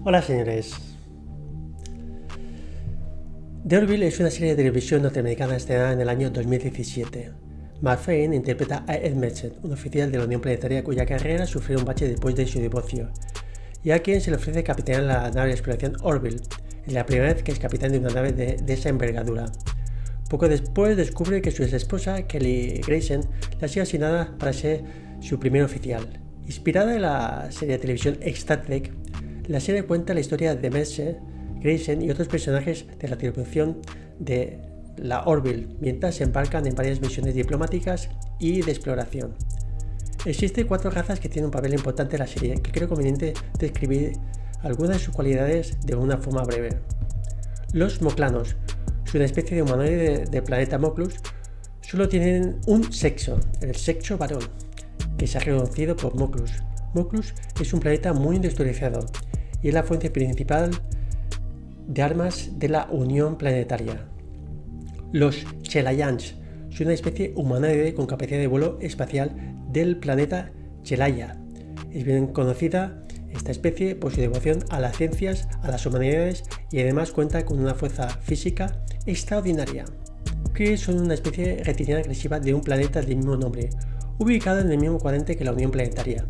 Hola señores. The Orville es una serie de televisión norteamericana estrenada en el año 2017. Mark Fein interpreta a Ed Messett, un oficial de la Unión Planetaria cuya carrera sufrió un bache después de su divorcio, y a quien se le ofrece capitanear la nave de exploración Orville, es la primera vez que es capitán de una nave de esa envergadura. Poco después descubre que su ex esposa, Kelly Grayson, le ha sido asignada para ser su primer oficial. Inspirada en la serie de televisión Star Trek, la serie cuenta la historia de Messett, Grayson y otros personajes de la tripulación de la Orville mientras se embarcan en varias misiones diplomáticas y de exploración. Existen 4 razas que tienen un papel importante en la serie, que creo conveniente describir algunas de sus cualidades de una forma breve. Los Moclanos son una especie de humanoide del planeta Moclus. Solo tienen un sexo, el sexo varón, que se ha reconocido por Moclus. Moclus es un planeta muy industrializado y es la fuente principal de armas de la Unión Planetaria. Los Chelayans son una especie humanoide con capacidad de vuelo espacial del planeta Chelaya. Es bien conocida esta especie por su devoción a las ciencias, a las humanidades y además cuenta con una fuerza física extraordinaria. Kree son una especie reptiliana agresiva de un planeta del mismo nombre, ubicado en el mismo cuadrante que la Unión Planetaria.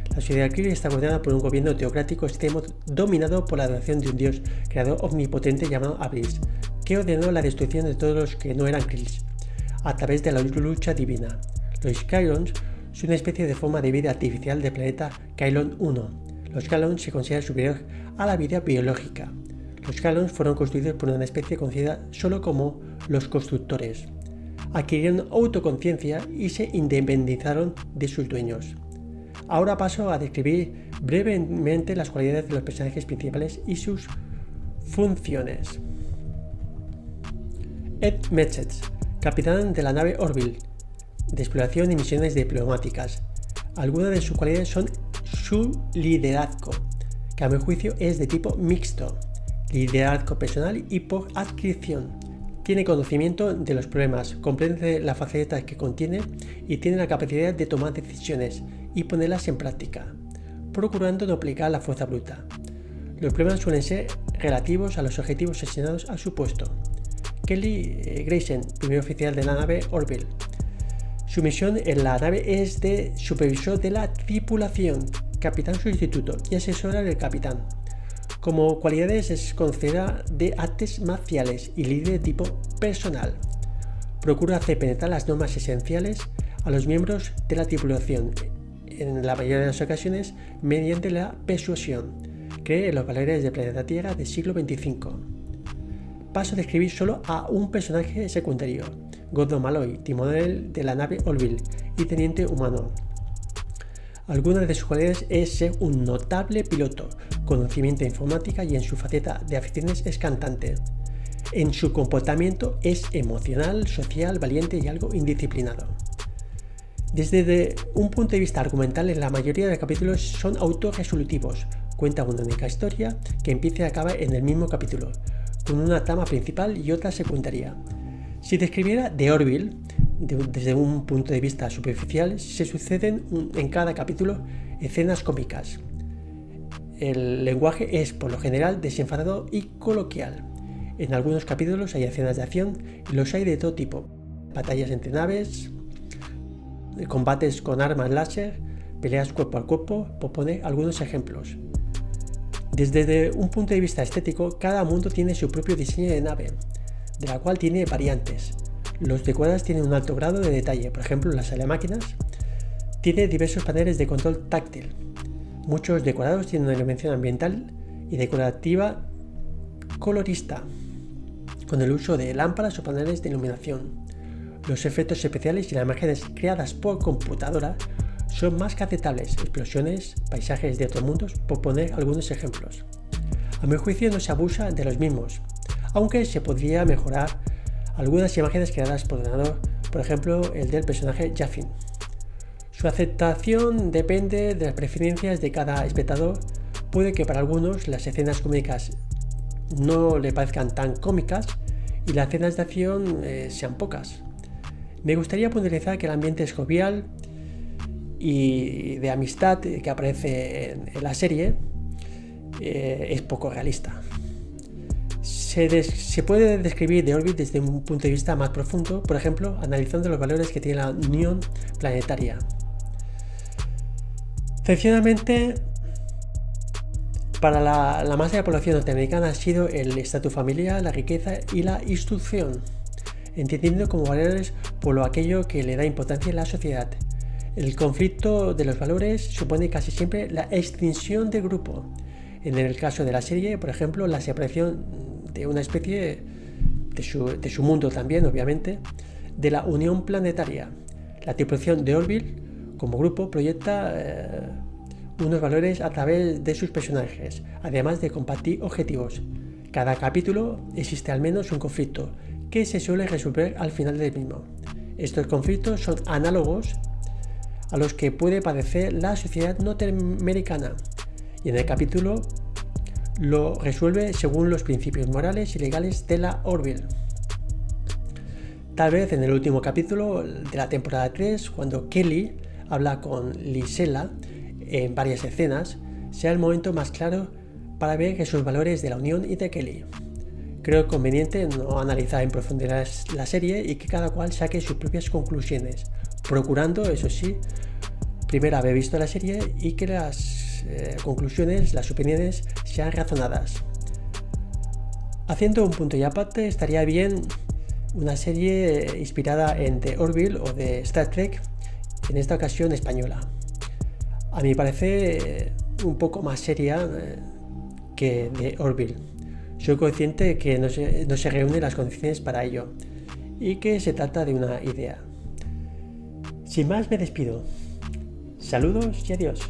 La sociedad Kree está gobernada por un gobierno teocrático extremo dominado por la adoración de un dios creador omnipotente llamado Abris, que ordenó la destrucción de todos los que no eran Kree a través de la lucha divina. Los Skylons son una especie de forma de vida artificial del planeta Kylon 1. Los Skylons se consideran superiores a la vida biológica. Los Skylons fueron construidos por una especie conocida solo como los constructores. Adquirieron autoconciencia y se independizaron de sus dueños. Ahora paso a describir brevemente las cualidades de los personajes principales y sus funciones. Ed Messett, capitán de la nave Orville, de exploración y misiones diplomáticas. Algunas de sus cualidades son su liderazgo, que a mi juicio es de tipo mixto, liderazgo personal y por adscripción. Tiene conocimiento de los problemas, comprende las facetas que contiene y tiene la capacidad de tomar decisiones y ponerlas en práctica, procurando no aplicar la fuerza bruta. Los problemas suelen ser relativos a los objetivos asignados a su puesto. Kelly Grayson, primer oficial de la nave Orville. Su misión en la nave es de supervisor de la tripulación, capitán sustituto y asesora del capitán. Como cualidades es conocedora de artes marciales y líder de tipo personal. Procura hacer penetrar las normas esenciales a los miembros de la tripulación, en la mayoría de las ocasiones mediante la persuasión. Cree en los valores del planeta Tierra del siglo XXV. Paso a describir solo a un personaje secundario, Gordon Malloy, timonel de la nave Orville y teniente humano. Algunas de sus cualidades es ser un notable piloto, conocimiento de informática y en su faceta de aficiones es cantante. En su comportamiento es emocional, social, valiente y algo indisciplinado. Desde un punto de vista argumental, la mayoría de los capítulos son autorresolutivos, cuenta una única historia que empieza y acaba en el mismo capítulo, con una trama principal y otra secundaria. Si describiera The Orville desde un punto de vista superficial, se suceden en cada capítulo escenas cómicas. El lenguaje es por lo general desenfadado y coloquial. En algunos capítulos hay escenas de acción y los hay de todo tipo: batallas entre naves, combates con armas láser, peleas cuerpo a cuerpo, por poner algunos ejemplos. Desde un punto de vista estético, cada mundo tiene su propio diseño de nave, de la cual tiene variantes. Los decorados tienen un alto grado de detalle, por ejemplo la sala de máquinas tiene diversos paneles de control táctil. Muchos decorados tienen una iluminación ambiental y decorativa colorista, con el uso de lámparas o paneles de iluminación. Los efectos especiales y las imágenes creadas por computadora son más que aceptables: explosiones, paisajes de otros mundos, por poner algunos ejemplos. A mi juicio no se abusa de los mismos, aunque se podría mejorar algunas imágenes creadas por ordenador, por ejemplo el del personaje Jaffin. Su aceptación depende de las preferencias de cada espectador. Puede que para algunos las escenas cómicas no le parezcan tan cómicas y las escenas de acción sean pocas. Me gustaría puntualizar que el ambiente es jovial y de amistad que aparece en la serie es poco realista. Se puede describir The Orbit desde un punto de vista más profundo, por ejemplo, analizando los valores que tiene la unión planetaria. Excepcionalmente, para la masa de la población norteamericana ha sido el estatus familiar, la riqueza y la instrucción, entendiendo como valores por lo aquello que le da importancia en la sociedad. El conflicto de los valores supone casi siempre la extinción del grupo. En el caso de la serie, por ejemplo, la separación de una especie de su mundo también, obviamente, de la unión planetaria. La tripulación de Orville, como grupo, proyecta unos valores a través de sus personajes, además de compartir objetivos. Cada capítulo existe al menos un conflicto, que se suele resolver al final del mismo. Estos conflictos son análogos a los que puede padecer la sociedad norteamericana, y en el capítulo lo resuelve según los principios morales y legales de la Orville. Tal vez en el último capítulo de la temporada 3, cuando Kelly habla con Lisela en varias escenas, sea el momento más claro para ver esos valores de la unión y de Kelly. Creo conveniente no analizar en profundidad la serie y que cada cual saque sus propias conclusiones, procurando, eso sí, primero haber visto la serie y que las conclusiones, las opiniones sean razonadas. Haciendo un punto y aparte, estaría bien una serie inspirada en The Orville o de Star Trek, en esta ocasión española. A mi parecer un poco más seria que The Orville. Soy consciente de que no se reúnen las condiciones para ello y que se trata de una idea. Sin más, me despido. Saludos y adiós.